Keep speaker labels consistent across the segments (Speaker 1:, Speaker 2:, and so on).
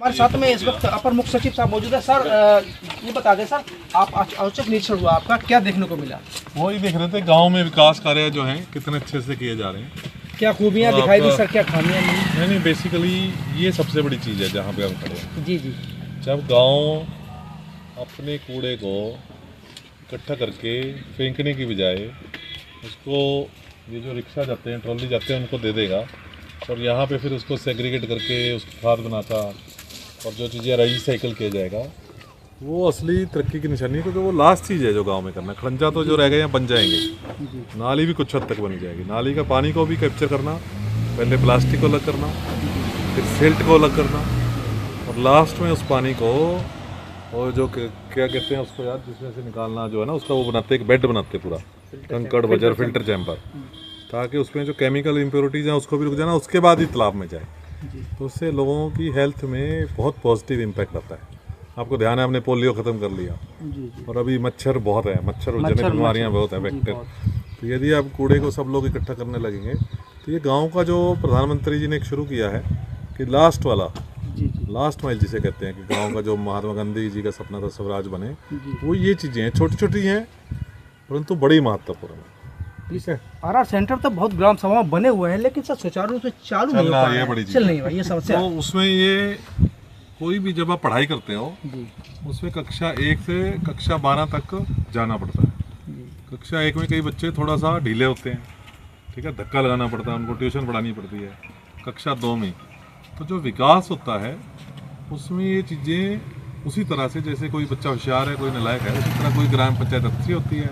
Speaker 1: और साथ में इस वक्त अपर मुख्य सचिव साहब मौजूद है। सर ये बता दें सर, आप औचक निरीक्षण हुआ आपका, क्या देखने को मिला?
Speaker 2: वही देख रहे थे गांव में विकास कार्य जो हैं कितने अच्छे से किए जा रहे हैं।
Speaker 1: क्या खूबियाँ दिखाई दी सर, क्या खामियाँ मिली?
Speaker 2: नहीं, बेसिकली ये सबसे बड़ी चीज़ है जहाँ पे हम खड़े हैं।
Speaker 1: जी जी।
Speaker 2: जब गांव अपने कूड़े को इकट्ठा करके फेंकने की बजाय उसको, ये जो रिक्शा जाते हैं, ट्रॉली जाते हैं, उनको दे देगा और यहाँ पे फिर उसको सेग्रीगेट करके उसको खाद बनाता और जो चीज़ें रिसाइकल किया जाएगा, वो असली तरक्की की निशानी है। क्योंकि वो लास्ट चीज़ है जो गांव में करना। खड़ंजा तो जो रह गए हैं बन जाएंगे, नाली भी कुछ हद तक बन जाएगी। नाली का पानी को भी कैप्चर करना, पहले प्लास्टिक को अलग करना, फिर सिल्ट को अलग करना और लास्ट में उस पानी को, और जो क्या कहते हैं उसको यार, जिसमें से निकालना जो है ना, उसका वो बनाते, एक बेड बनाते पूरा, कंकड़ बजर फिल्टर चैम्बर, ताकि उसमें जो केमिकल इम्प्योरिटीज़ हैं उसको भी रुक जाना, उसके बाद ही तालाब में जाए। तो उससे लोगों की हेल्थ में बहुत पॉजिटिव इम्पैक्ट आता है। आपको ध्यान है, हमने पोलियो ख़त्म कर लिया और अभी मच्छर बहुत है, मच्छर जनित बीमारियाँ बहुत है, वेक्टर। तो यदि आप कूड़े को सब लोग इकट्ठा करने लगेंगे तो ये गाँव का जो प्रधानमंत्री जी ने एक शुरू किया है कि लास्ट वाला, लास्ट माइल जिसे कहते हैं, कि गांव का जो महात्मा गांधी जी का सपना था स्वराज बने, वो ये चीज़ें हैं, छोटी छोटी हैं परंतु बड़ी महत्वपूर्ण है। ठीक है,
Speaker 1: आरआर सेंटर तो बहुत ग्राम सभा बने हुए हैं, लेकिन सर सुचारू रूप से चालू नहीं हो पा रहा है, चल नहीं रहा, ये समस्या।
Speaker 2: तो उसमें ये कोई भी जब आप पढ़ाई करते हो उसमें कक्षा 1 से कक्षा 12 तक जाना पड़ता है। कक्षा 1 में कई बच्चे थोड़ा सा ढीले होते हैं, ठीक है, धक्का लगाना पड़ता है, उनको ट्यूशन पढ़ानी पड़ती है। कक्षा 2 में तो जो विकास होता है उसमें ये चीज़ें उसी तरह से, जैसे कोई बच्चा होशियार है, कोई नालायक है, उसी तरह कोई ग्राम पंचायत अच्छी होती है।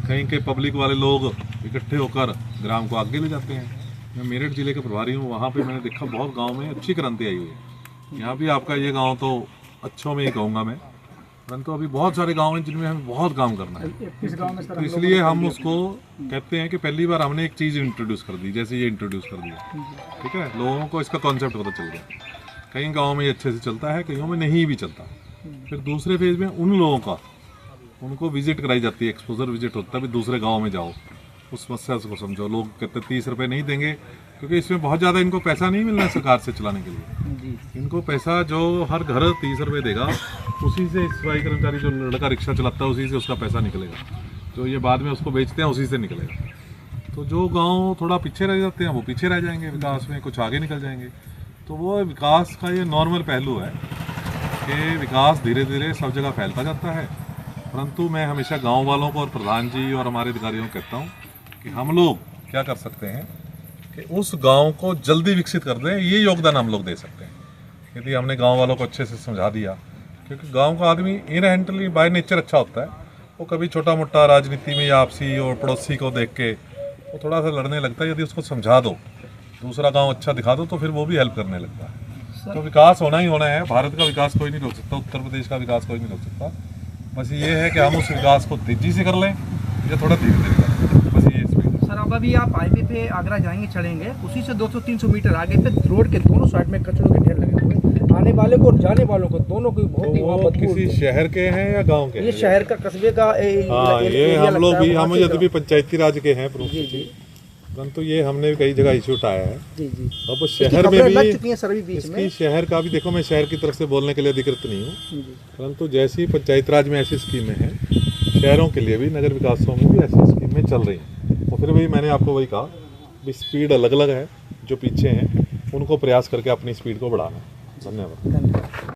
Speaker 2: कहीं के पब्लिक वाले लोग इकट्ठे होकर ग्राम को आगे ले जाते हैं। मैं मेरठ जिले का प्रभारी हूँ, वहाँ पे मैंने देखा बहुत गांव में अच्छी क्रांति आई हुई है। यहाँ भी आपका ये गांव तो अच्छों में ही कहूँगा मैं, परंतु अभी बहुत सारे गाँव हैं जिनमें हमें बहुत काम करना है। तो इसलिए हम उसको कहते हैं कि पहली बार हमने एक चीज़ इंट्रोड्यूस कर दी, जैसे ये इंट्रोड्यूस कर दिया, ठीक है, लोगों को इसका कॉन्सेप्ट पता चल गया। कई गाँव में ये अच्छे से चलता है, कईयों में नहीं भी चलता। फिर दूसरे फेज में उन लोगों का, उनको विजिट कराई जाती है, एक्सपोजर विजिट होता है, भी दूसरे गांव में जाओ, उस समस्या को समझो। लोग कहते 30 रुपये नहीं देंगे, क्योंकि इसमें बहुत ज़्यादा इनको पैसा नहीं मिलना है सरकार से चलाने के लिए। इनको पैसा जो हर घर 30 रुपये देगा, उसी से सफाई कर्मचारी जो लड़का रिक्शा चलाता है उसी से उसका पैसा निकलेगा, जो ये बाद में उसको बेचते हैं उसी से निकलेगा। तो जो गाँव थोड़ा पीछे रह जाते हैं वो पीछे रह जाएंगे विकास में, कुछ आगे निकल जाएंगे। तो वो विकास का ये नॉर्मल पहलू है कि विकास धीरे धीरे सब जगह फैलता जाता है। परंतु मैं हमेशा गांव वालों को और प्रधान जी और हमारे अधिकारियों को कहता हूं कि हम लोग क्या कर सकते हैं कि उस गांव को जल्दी विकसित कर दें, ये योगदान हम लोग दे सकते हैं यदि हमने गांव वालों को अच्छे से समझा दिया। क्योंकि गांव का आदमी इनहेरेंटली बाय नेचर अच्छा होता है, वो कभी छोटा मोटा राजनीति में या आपसी और पड़ोसी को देख के वो थोड़ा सा लड़ने लगता है। यदि उसको समझा दो, दूसरा गाँव अच्छा दिखा दो, तो फिर वो भी हेल्प करने लगता है। तो विकास होना ही होना है। भारत का विकास कोई नहीं रोक सकता, उत्तर प्रदेश का विकास कोई नहीं रोक सकता। बस ये है कि हम उस विकास को तेजी से कर लें या थोड़ा धीरे धीरे कर लें, बस ये इसमें।
Speaker 1: सर अब अभी आप हाईवे पे आगरा जाएंगे, चढ़ेंगे, उसी से 200-300 मीटर आगे पे रोड के दोनों साइड में कचरों के ढेर लगे हुए, आने वाले को और जाने वालों को दोनों को बहुत ही
Speaker 2: वो किसी शहर के हैं या गांव के?
Speaker 1: ये शहर का, कस्बे का।
Speaker 2: हाँ, ये हम लोग भी, हम यदि भी पंचायती राज के हैं परंतु ये हमने भी कई जगह इशू उठाया है। अब शहर में भी इसकी शहर का भी देखो, मैं शहर की तरफ से बोलने के लिए अधिकृत नहीं हूँ, परंतु जैसी पंचायत राज में ऐसी स्कीमें हैं, शहरों के लिए भी, नगर विकासों में भी ऐसी स्कीमें चल रही हैं। और फिर भी मैंने आपको वही कहा, भी स्पीड अलग अलग है, जो पीछे हैं उनको प्रयास करके अपनी स्पीड को बढ़ाना। धन्यवाद।